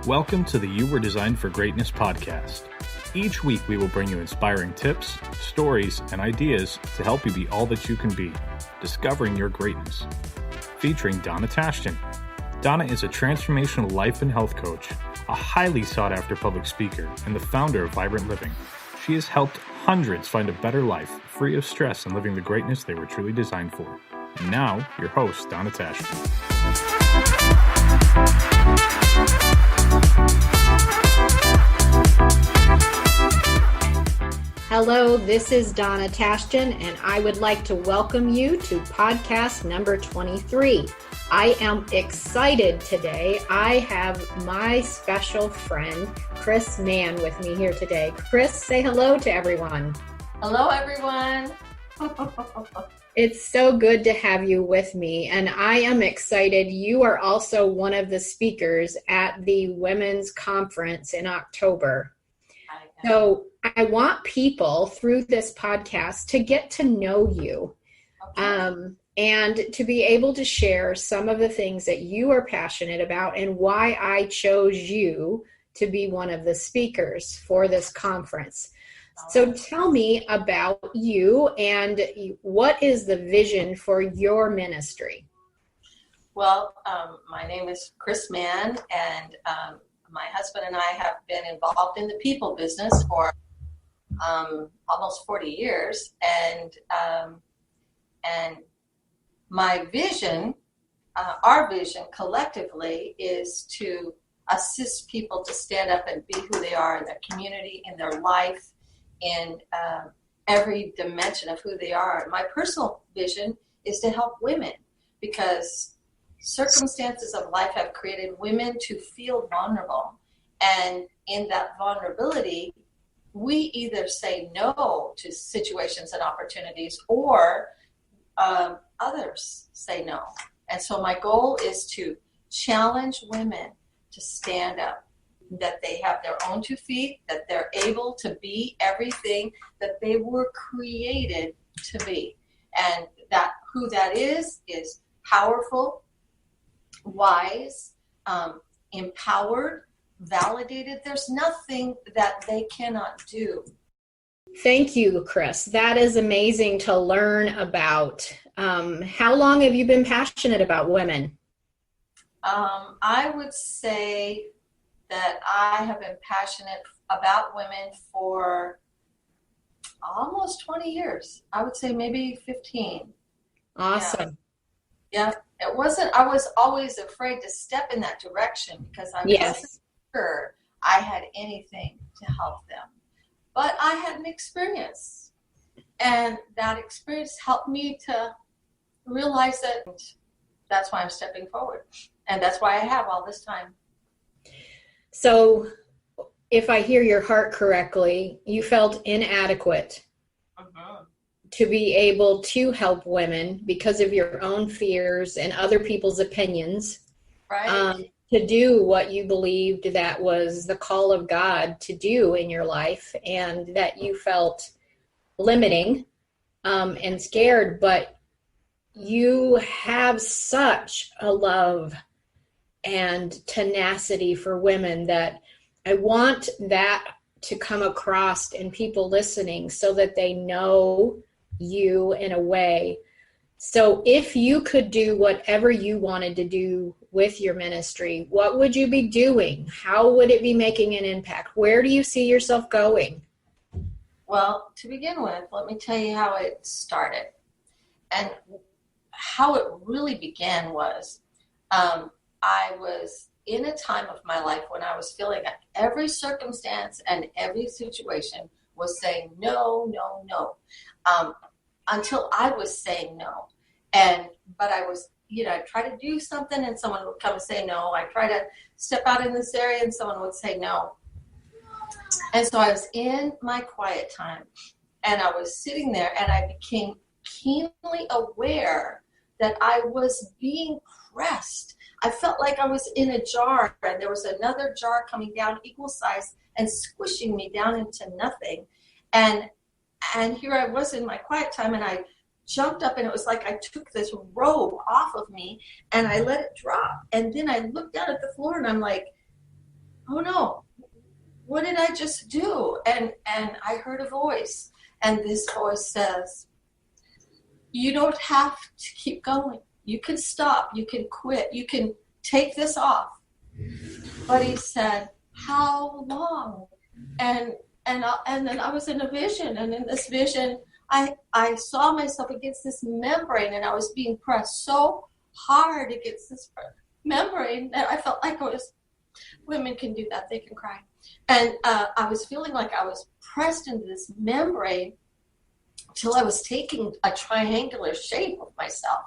Welcome to the You Were Designed for Greatness podcast. Each week we will bring you inspiring tips, stories, and ideas to help you be all that you can be, discovering your greatness. Featuring Donna Tashton. Donna is a transformational life and health coach, a highly sought-after public speaker, and the founder of Vibrant Living. She has helped hundreds find a better life, free of stress and living the greatness they were truly designed for. And now, your host, Donna Tashton. Hello, this is Donna Tashton, and I would like to welcome you to podcast number 23. I am excited today. I have my special friend, Kris Mann, with me here today. Kris, say hello to everyone. Hello, everyone. It's so good to have you with me, and I am excited. You are also one of the speakers at the Women's Conference in October. So I want people through this podcast to get to know you, and to be able to share some of the things that you are passionate about and why I chose you to be one of the speakers for this conference. So tell me about you and what is the vision for your ministry? Well, my name is Kris Mann, and my husband and I have been involved in the people business for almost 40 years. And my vision, our vision collectively, is to assist people to stand up and be who they are in their community, in their life, in every dimension of who they are. My personal vision is to help women, because circumstances of life have created women to feel vulnerable. And in that vulnerability, we either say no to situations and opportunities, or others say no. And so my goal is to challenge women to stand up, that they have their own 2 feet, that they're able to be everything that they were created to be. And that who that is powerful, wise, empowered, validated. There's nothing that they cannot do. Thank you, Kris. That is amazing to learn about. How long have you been passionate about women? I would say that I have been passionate about women for almost 20 years. I would say maybe 15. Awesome. Yeah. It wasn't, I was always afraid to step in that direction because I wasn't sure I had anything to help them. But I had an experience, and that experience helped me to realize that that's why I'm stepping forward. And that's why I have all this time. So if I hear your heart correctly, you felt inadequate to be able to help women because of your own fears and other people's opinions, right? To do what you believed that was the call of God to do in your life, and that you felt limiting and scared, but you have such a love and tenacity for women that I want that to come across in people listening so that they know you in a way. So if you could do whatever you wanted to do with your ministry, what would you be doing? How would it be making an impact? Where do you see yourself going? Well, to begin with, let me tell you how it started. And how it really began was I was in a time of my life when I was feeling that every circumstance and every situation was saying no, no, no. Until I was saying no. But I was, I try to do something and someone would come and say no. I try to step out in this area and someone would say no. And so I was in my quiet time, and I was sitting there, and I became keenly aware that I was being pressed. I felt like I was in a jar, and there was another jar coming down equal size and squishing me down into nothing. And here I was in my quiet time, and I jumped up, and it was like I took this robe off of me and I let it drop. And then I looked down at the floor, and I'm like, oh no, what did I just do? And I heard a voice, and this voice says, you don't have to keep going. You can stop. You can quit. You can take this off. But he said, how long? And then I was in a vision, and in this vision, I saw myself against this membrane, and I was being pressed so hard against this membrane that I felt like women can do that, they can cry. And I was feeling like I was pressed into this membrane till I was taking a triangular shape of myself.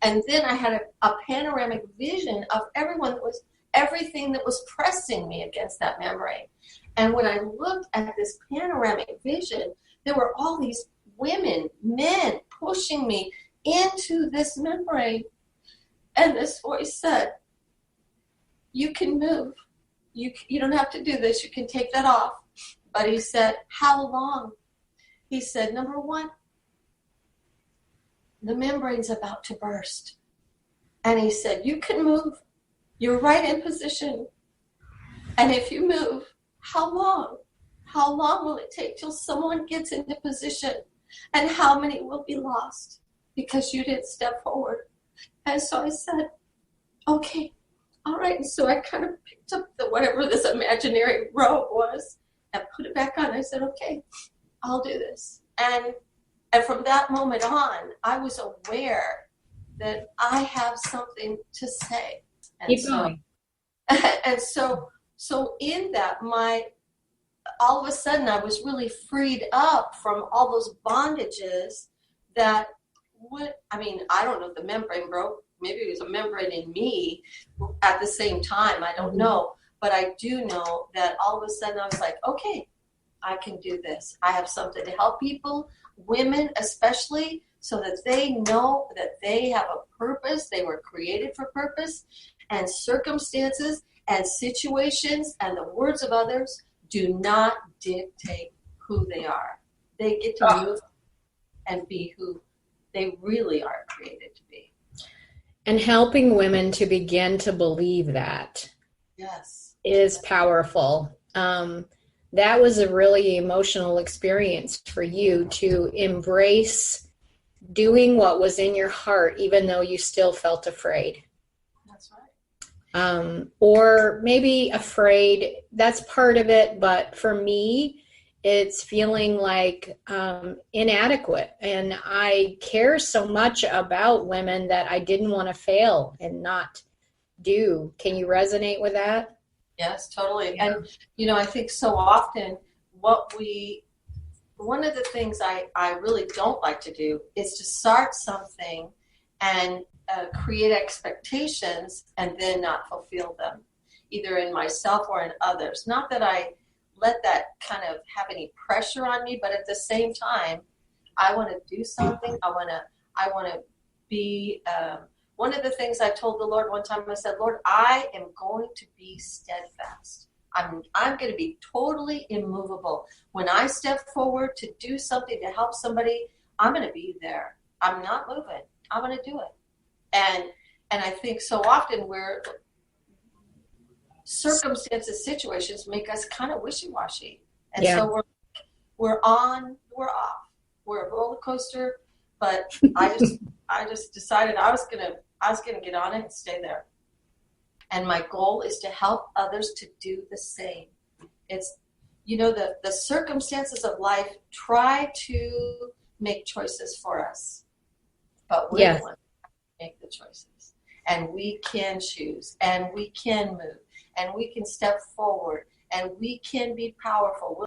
And then I had a panoramic vision of everything that was pressing me against that membrane. And when I looked at this panoramic vision, there were all these women, men pushing me into this membrane. And this voice said, you can move. You don't have to do this. You can take that off. But he said, how long? He said, number one, the membrane's about to burst. And he said, you can move. You're right in position. And if you move, how long? How long will it take till someone gets into position? And how many will be lost because you didn't step forward? And so I said, okay, all right. And so I kind of picked up whatever this imaginary robe was and put it back on. I said, okay, I'll do this. And from that moment on, I was aware that I have something to say. And Keep going. And so in that, all of a sudden I was really freed up from all those bondages that I don't know if the membrane broke. Maybe it was a membrane in me at the same time. I don't know. But I do know that all of a sudden I was like, okay, I can do this. I have something to help people, women especially, so that they know that they have a purpose. They were created for purpose, and circumstances and situations and the words of others do not dictate who they are. They get to move and be who they really are created to be. And helping women to begin to believe that is powerful. That was a really emotional experience for you to embrace doing what was in your heart, even though you still felt afraid. That's right. Or maybe afraid, that's part of it. But for me, it's feeling like inadequate. And I care so much about women that I didn't want to fail and not do. Can you resonate with that? Yes, totally. Yeah. And, I think so often one of the things I really don't like to do is to start something and create expectations and then not fulfill them, either in myself or in others. Not that I let that kind of have any pressure on me, but at the same time, I want to do something. I want to be, one of the things I told the Lord one time, I said, Lord, I am going to be steadfast. I'm going to be totally immovable. When I step forward to do something to help somebody, I'm going to be there. I'm not moving. I'm going to do it. And I think so often circumstances, situations make us kind of wishy-washy. And so we're on, we're off. We're a roller coaster, but I just decided I was gonna get on it and stay there. And my goal is to help others to do the same. It's, the circumstances of life try to make choices for us, but we're the ones who make the choices. And we can choose, and we can move, and we can step forward, and we can be powerful.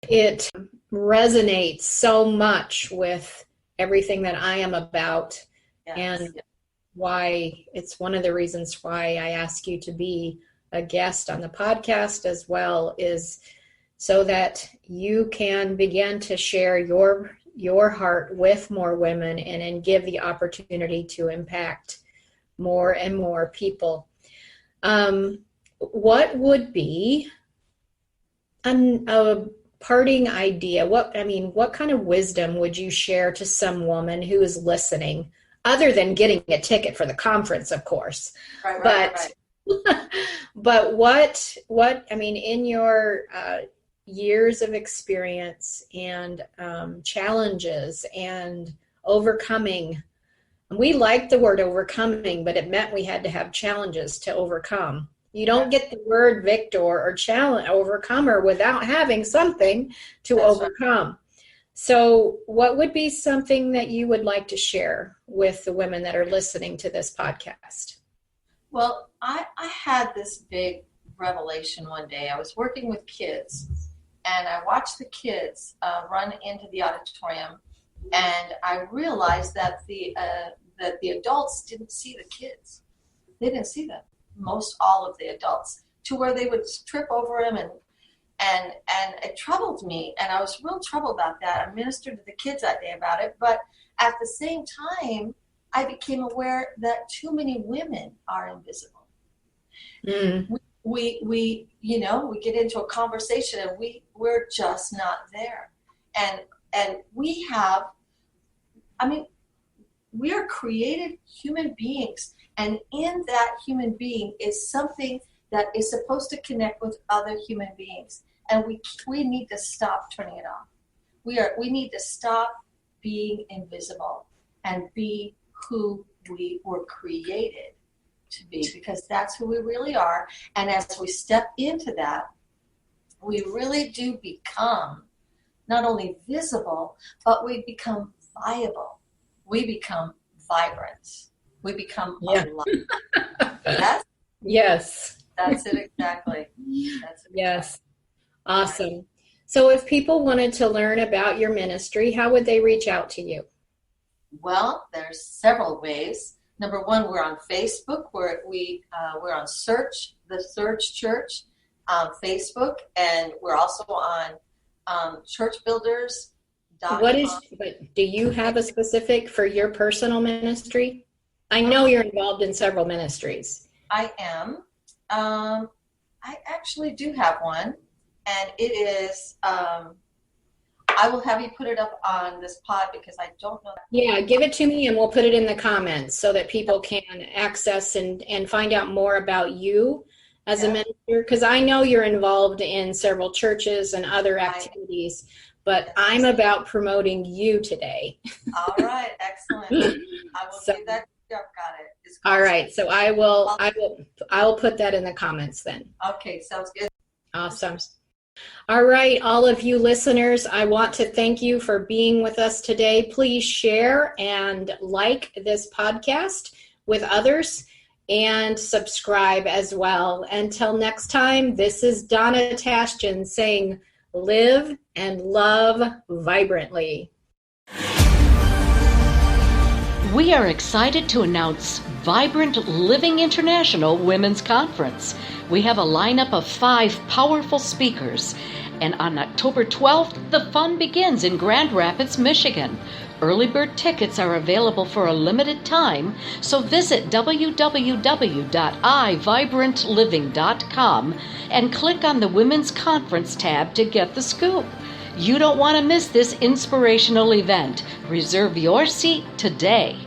It resonates so much with everything that I am about, and why it's one of the reasons why I ask you to be a guest on the podcast as well, is so that you can begin to share your heart with more women and give the opportunity to impact more and more people. What would be a parting idea? What kind of wisdom would you share to some woman who is listening, other than getting a ticket for the conference, of course? Right. But I mean, in your years of experience and challenges and overcoming, we liked the word overcoming, but it meant we had to have challenges to overcome. You don't get the word victor or challenge overcomer without having something to That's overcome. Right. So what would be something that you would like to share with the women that are listening to this podcast? Well, I had this big revelation one day. I was working with kids, and I watched the kids run into the auditorium, and I realized that the adults didn't see the kids. They didn't see them. Most all of the adults, to where they would trip over them, and it troubled me, and I was real troubled about that. I ministered to the kids that day about it, but at the same time, I became aware that too many women are invisible. We get into a conversation, and we're just not there, and we are created human beings. And in that human being is something that is supposed to connect with other human beings. And we need to stop turning it off. We need to stop being invisible and be who we were created to be, because that's who we really are. And as we step into that, we really do become not only visible, but we become viable. We become vibrant. We become alive. Yes. That's it exactly. Yes. Awesome. So if people wanted to learn about your ministry, how would they reach out to you? Well, there's several ways. Number one, we're on Facebook. We're on the Search Church on Facebook, and we're also on churchbuilders.com. But do you have a specific for your personal ministry? I know you're involved in several ministries. I am. I actually do have one, and it is, I will have you put it up on this pod because I don't know. Yeah, give it to me and we'll put it in the comments so that people can access and find out more about you as a minister, because I know you're involved in several churches and other activities, but I'm about promoting you today. All right, excellent. I will do that. Yep, got it. All right, so I will put that in the comments then. Okay, sounds good. Awesome. All right, all of you listeners, I want to thank you for being with us today. Please share and like this podcast with others and subscribe as well. Until next time, this is Donna Tashjian saying, live and love vibrantly. We are excited to announce Vibrant Living International Women's Conference. We have a lineup of 5 powerful speakers, and on October 12th, the fun begins in Grand Rapids, Michigan. Early bird tickets are available for a limited time, so visit www.iVibrantLiving.com and click on the Women's Conference tab to get the scoop. You don't want to miss this inspirational event. Reserve your seat today.